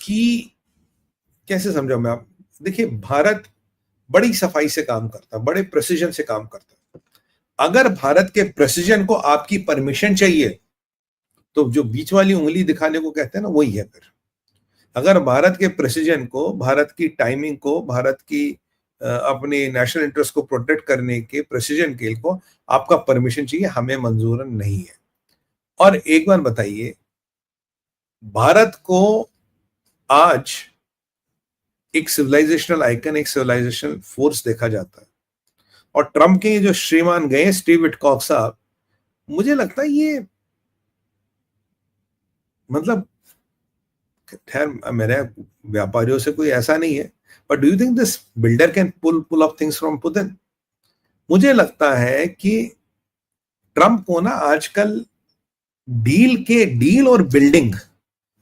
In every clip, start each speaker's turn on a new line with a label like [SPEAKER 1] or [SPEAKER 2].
[SPEAKER 1] कि कैसे समझाऊं मैं आप, देखिए भारत बड़ी सफाई से काम करता है, बड़े प्रेसिजन से काम करता है। अगर भारत के प्रेसिजन को आपकी परमिशन चाहिए तो जो बीच वाली उंगली दिखाने को कहते हैं ना, वही है फिर। अगर भारत के प्रेसिजन को, भारत की टाइमिंग को, भारत की अपने नेशनल इंटरेस्ट को प्रोटेक्ट करने के प्रेसिजन के को आपका परमिशन चाहिए, हमें मंजूर नहीं है। और एक बार बताइए, भारत को आज एक सिविलाइजेशनल आइकन, एक सिविलाइजेशनल फोर्स देखा जाता है। और ट्रंप के जो श्रीमान गए स्टीव विटकॉक साहब, मुझे लगता है ये मतलब, खैर मेरे व्यापारियों से कोई ऐसा नहीं है, but do you think this builder can pull off things from Putin? मुझे लगता है कि ट्रंप को ना आजकल डील और बिल्डिंग,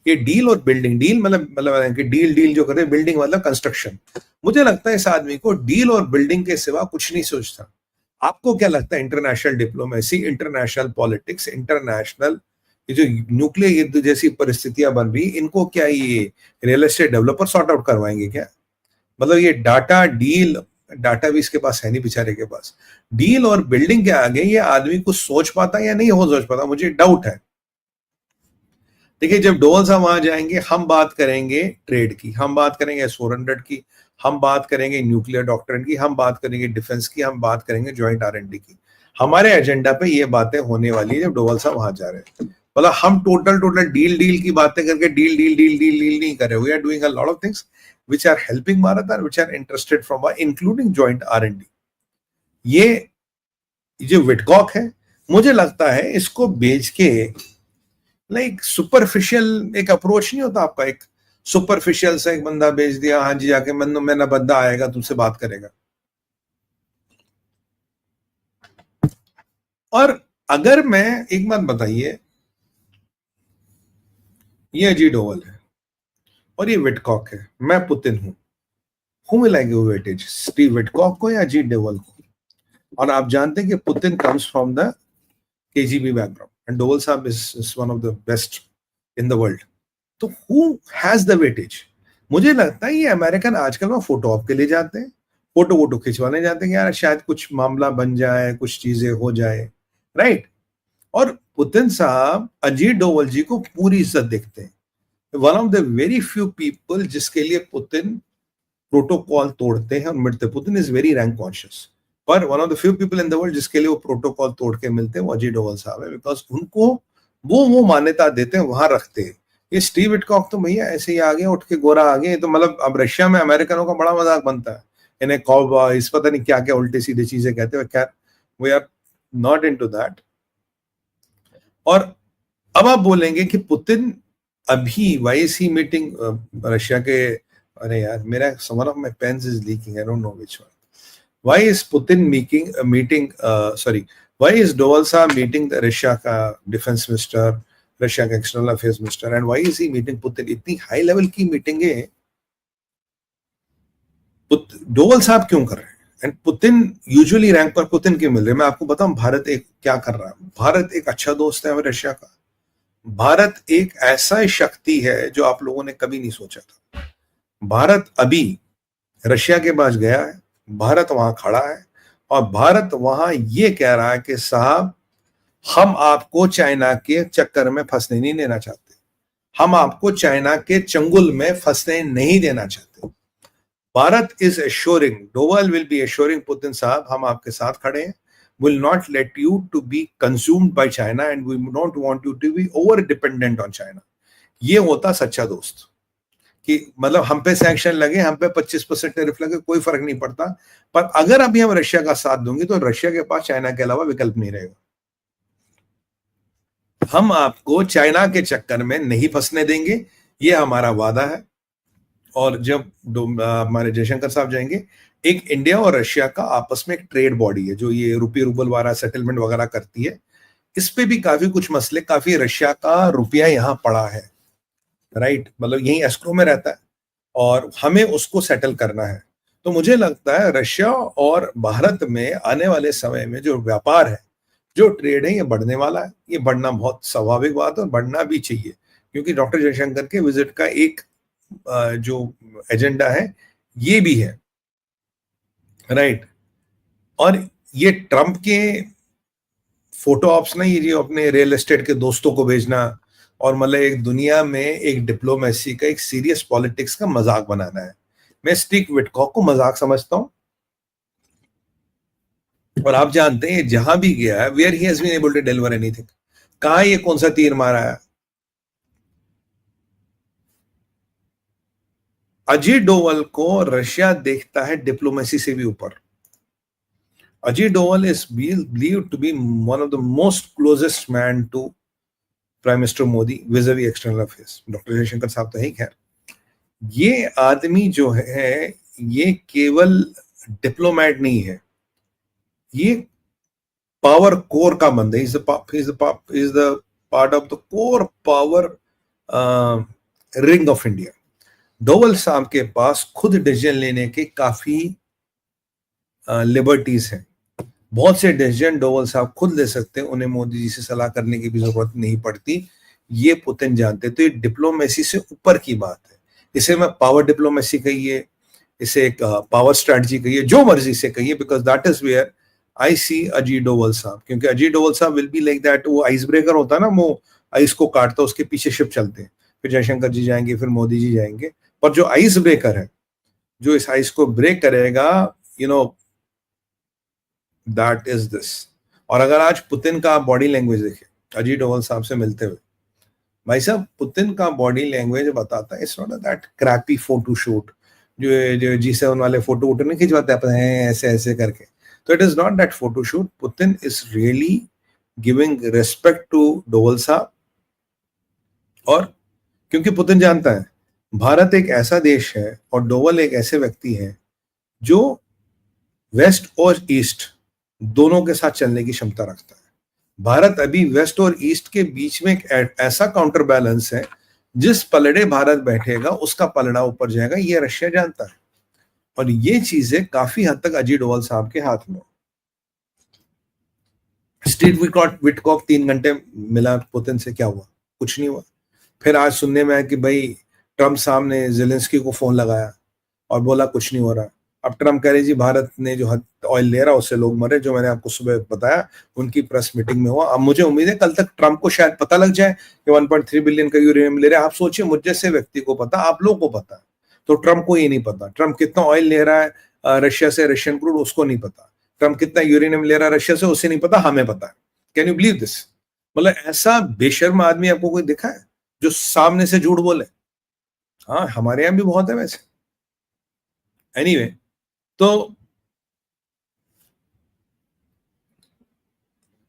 [SPEAKER 1] ये डील और बिल्डिंग, डील मतलब कि डील जो करे, बिल्डिंग मतलब कंस्ट्रक्शन। मुझे लगता है इस आदमी को डील और बिल्डिंग के सिवा कुछ नहीं सोचता। आपको क्या लगता है, international diplomacy, international politics, international ये जो न्यूक्लियर युद्ध जैसी परिस्थितियां बन रही, इनको क्या ये real estate developer sort out करवाएंगे क्या? मतलब ये डाटा भी इसके पास है नहीं बेचारे के पास। डील और बिल्डिंग के आगे ये आदमी कुछ सोच पाता या नहीं हो सोच पाता, मुझे डाउट है। देखिए जब डोवल साहब वहां जाएंगे, हम बात करेंगे ट्रेड की, हम बात करेंगे S-400 की, हम बात करेंगे न्यूक्लियर डॉक्ट्रिन की, हम बात करेंगे डिफेंस की, हम बात करेंगे ज्वाइंट R&D की। हमारे एजेंडा पे ये बातें होने वाली है जब डोवल साहब वहां जा रहे हैं। मतलब हम टोटल डील की बातें करके डील नहीं कर रहे। We are doing a lot of things which are helping Bharat and which are interested from including joint R&D। ये जो विटकॉक है, मुझे लगता है इसको बेच के लाइक सुपरफिशियल एक अप्रोच नहीं होता आपका, एक सुपरफिशियल से एक बंदा बेच दिया, हाँ जी जाके मेरा बंदा आएगा तुमसे बात करेगा। और अगर मैं एक बात बताइए, ये अजीत डोवल है और ये विटकॉक है, मैं पुतिन हूं, whom will I give weightage, Steve Witkoff को या अजीत डोवल को? और आप जानते हैं कि Putin comes from the KGB background and Doval साहब is one of the best in the world. तो हु हैज द वेटेज? मुझे लगता है ये अमेरिकन आजकल में फोटो ऑप के लिए जाते हैं, फोटो खिंचवाने जाते हैं, यार शायद कुछ मामला बन जाए, कुछ चीजें हो जाए, राइट। और पुतिन साहब अजीत डोवल जी को पूरी इज्जत देखते हैं। One of the very few people जिसके लिए पुतिन प्रोटोकॉल तोड़ते हैं और मिटते। Putin is very rank conscious, पर one of the few people in the world जिसके लिए वो प्रोटोकॉल तोड़ के मिलते हैं वो अजीत डोवल साहब है, बिकॉज उनको वो मान्यता देते हैं, वहां रखते हैं। ये स्टीव विटकॉक तो भैया ऐसे ही आगे उठ के गोरा आगे, तो मतलब अब रशिया में अमेरिकनों का बड़ा मजाक बनता है, इन्हें कॉवबॉयज पता नहीं क्या क्या उल्टी सीधी चीजें कहते हुए। खैर we are not into that. और अब आप बोलेंगे कि पुतिन अभी वाईसी मीटिंग रशिया के, अरे यार मेरा one of my pens is leaking, I don't know which one. Why is Putin meeting sorry why is Doval साहब मीटिंग द रशिया का डिफेंस मिनिस्टर, रशिया का external affairs minister, and why is he meeting Putin? इतनी high level की मीटिंगें डोवल साहब क्यों कर रहे हैं? एंड पुतिन यूजुअली रैंक पर पुतिन क्यों मिल रहे हैं? मैं आपको बताऊं भारत एक क्या कर रहा है। भारत एक अच्छा दोस्त है रशिया का। भारत एक ऐसा शक्ति है जो आप लोगों ने कभी नहीं सोचा था। भारत अभी रशिया के पास गया है, भारत वहां खड़ा है और भारत वहां ये कह रहा है कि साहब हम आपको चाइना के चक्कर में फंसने नहीं देना चाहते, हम आपको चाइना के चंगुल में फंसने नहीं देना चाहते। Bharat is assuring, Doval will be assuring Putin साहब हम आपके साथ खड़े हैं, will not let you to be consumed by China and we don't want you to be over dependent on China। ये होता सच्चा दोस्त कि मतलब हम पे सैंक्शन लगे, हम पे 25% टैरिफ लगे, कोई फर्क नहीं पड़ता, पर अगर अभी हम रशिया का साथ दूंगे तो रशिया के पास चाइना के अलावा विकल्प नहीं रहेगा। हम आपको चाइना के चक्कर में नहीं फंसने देंगे, ये हमारा वादा है। और जब हमारे जयशंकर साहब जाएंगे, एक इंडिया और रशिया का आपस में एक ट्रेड बॉडी है जो ये रुपये रूबल वाला सेटलमेंट वगैरह करती है, इस पे भी काफी कुछ मसले, काफी रशिया का रुपया यहाँ पड़ा है, राइट, मतलब यही एस्क्रो में रहता है और हमें उसको सेटल करना है। तो मुझे लगता है रशिया और भारत में आने वाले समय में जो व्यापार है, जो ट्रेड है, ये बढ़ने वाला है। ये बढ़ना बहुत स्वाभाविक बात है और बढ़ना भी चाहिए, क्योंकि डॉक्टर जयशंकर के विजिट का एक जो एजेंडा है ये भी है, राइट। और ये ट्रंप के फोटो ऑप्स ना, ये जो अपने रियल एस्टेट के दोस्तों को भेजना और मतलब एक दुनिया में एक डिप्लोमेसी का, एक सीरियस पॉलिटिक्स का मजाक बनाना है। मैं स्टीव विटकॉक को मजाक समझता हूं, और आप जानते हैं जहां भी गया है, where he has been able to deliver anything, कहां ये कौन सा तीर मारा है। अजीत डोवल को रशिया देखता है डिप्लोमेसी से भी ऊपर। Ajit Doval is believed to be one of the most closest man to prime minister Modi vis-a-vis external affairs. Doctor Jaishankar साहब तो है ही खैर। ये आदमी जो है ये केवल डिप्लोमैट नहीं है, ये पावर कोर का बंदा है। Is the part of the core power ring of India. Doval साहब के पास खुद डिसीजन लेने के काफी लिबर्टीज हैं। बहुत से डिसीजन डोवल साहब खुद ले सकते हैं, उन्हें मोदी जी से सलाह करने की भी जरूरत नहीं पड़ती। ये पुतिन जानते। तो ये डिप्लोमेसी से ऊपर की बात है। इसे मैं पावर डिप्लोमेसी कहिए, इसे एक पावर स्ट्रेटजी कहिए, जो मर्जी से कहिए, because that is where I see Ajit Doval साहब। क्योंकि अजीत डोवल साहब विल बी लाइक दैट, वो आइस ब्रेकर होता है ना, वो आइस को काटता है, उसके पीछे शिप चलते हैं, फिर जयशंकर जी जाएंगे, फिर मोदी जी जाएंगे। पर जो आइस ब्रेकर है, जो इस आइस को ब्रेक करेगा, you know, that is this. और अगर आज पुतिन का बॉडी लैंग्वेज देखे अजीत डोवल साहब से मिलते हुए, भाई साहब पुतिन का बॉडी लैंग्वेज बताता है, it's not that crappy photo shoot जो G7 वाले फोटो वोटो नहीं खिंचवाते अपने ऐसे ऐसे करके। तो it is not that photo shoot. Putin is really giving respect to Doval साहब। और क्योंकि पुतिन जानता है भारत एक ऐसा देश है और डोवल एक ऐसे व्यक्ति है जो वेस्ट और ईस्ट दोनों के साथ चलने की क्षमता रखता है। भारत अभी वेस्ट और ईस्ट के बीच में एक ऐसा काउंटर बैलेंस है, जिस पलड़े भारत बैठेगा उसका पलड़ा ऊपर जाएगा, ये रशिया जानता है। और ये चीजें काफी हद तक अजीत डोवल साहब के हाथ में। स्टीव विटकॉक 3 घंटे मिला पुतिन से, क्या हुआ? कुछ नहीं हुआ। फिर आज सुनने में आया कि भाई ट्रंप साहब ने जेलेंस्की को फोन लगाया और बोला कुछ नहीं हो रहा। अब ट्रंप कह रहे जी भारत ने जो ऑयल ले रहा उससे लोग मरे, जो मैंने आपको सुबह बताया उनकी प्रेस मीटिंग में हुआ। अब मुझे उम्मीद है कल तक ट्रंप को शायद पता लग जाए कि 1.3 बिलियन का यूरेनियम ले रहे हैं। आप सोचिए, मुझ जैसे व्यक्ति को पता, आप लोगों को पता, तो ट्रंप को ये नहीं पता। ट्रंप कितना ऑयल ले रहा है रशिया से, रशियन क्रूड, उसको नहीं पता। ट्रंप कितना यूरेनियम ले रहा है रशिया से, उसे नहीं पता, हमें पता है। Can you believe this? मतलब ऐसा बेशर्म आदमी आपको कोई दिखा है जो सामने से झूठ बोले? हाँ, हमारे यहां भी बहुत है वैसे। एनीवे, तो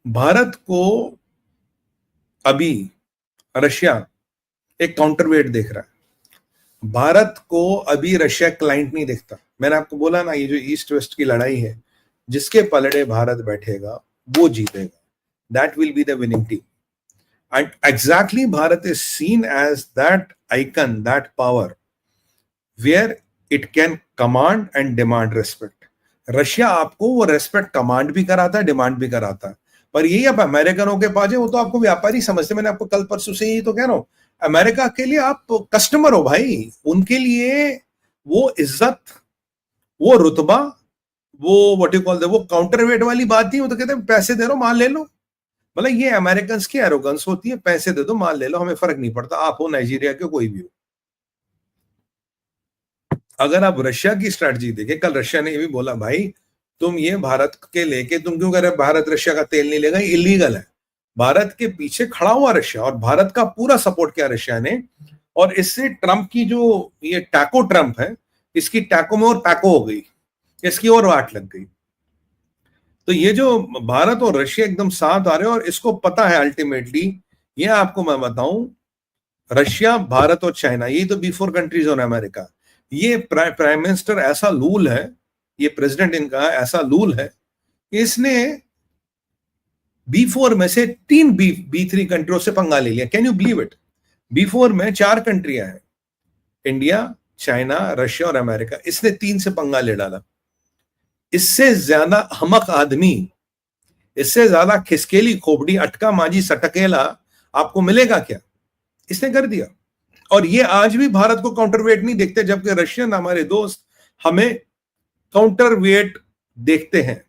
[SPEAKER 1] भारत को अभी रशिया एक काउंटरवेट देख रहा है। भारत को अभी रशिया क्लाइंट नहीं देखता। मैंने आपको बोला ना, ये जो ईस्ट वेस्ट की लड़ाई है, जिसके पलड़े भारत बैठेगा वो जीतेगा। That will be the winning team. And exactly Bharat is seen as that icon, that power where it can command and demand respect. Russia आपको वो रेस्पेक्ट कमांड भी कराता है, डिमांड भी कराता है। पर यही आप अमेरिकनों के पास है, वो तो आपको व्यापारी समझते। मैंने आपको कल परसों से यही तो कह रहा हूं, अमेरिका के लिए आप कस्टमर हो भाई। उनके लिए वो इज्जत, वो रुतबा, वो व्हाट यू कॉल, वो काउंटरवेट वाली बात नहीं। वो तो कहते हैं पैसे दे दो माल ले लो। मतलब ये अमेरिकन की एरोगेंस होती है, पैसे दे दो माल ले लो, हमें फर्क नहीं पड़ता, आप हो नाइजीरिया के कोई भी हो। अगर आप रशिया की स्ट्रैटेजी देखें, कल रशिया ने ये भी बोला भाई तुम ये भारत के लेके तुम क्यों कर रहे, भारत रशिया का तेल नहीं लेगा, इलीगल है। भारत के पीछे खड़ा हुआ रशिया और भारत का पूरा सपोर्ट किया रशिया ने। और इससे ट्रंप की जो ये टैको ट्रंप है, इसकी टैको में और पैको हो गई, इसकी और वाट लग गई। तो ये जो भारत और रशिया एकदम साथ आ रहे हैं, और इसको पता है अल्टीमेटली, ये आपको मैं बताऊं, रशिया, भारत और चाइना, ये तो B4 कंट्रीज और अमेरिका, ये प्राइम मिनिस्टर ऐसा लूल है, ये प्रेसिडेंट इनका ऐसा लूल है कि इसने B4 में से 3 B3 कंट्रियों से पंगा ले लिया। Can you believe it? B4 में 4 कंट्रियां हैं, इंडिया, चाइना, रशिया और अमेरिका। इसने 3 से पंगा ले डाला। इससे ज्यादा हमक आदमी, इससे ज्यादा खिसकेली खोपड़ी, अटका माजी सटकेला आपको मिलेगा क्या? इसने कर दिया। और ये आज भी भारत को काउंटरवेट नहीं देखते, जबकि रशियन हमारे दोस्त हमें काउंटरवेट देखते हैं।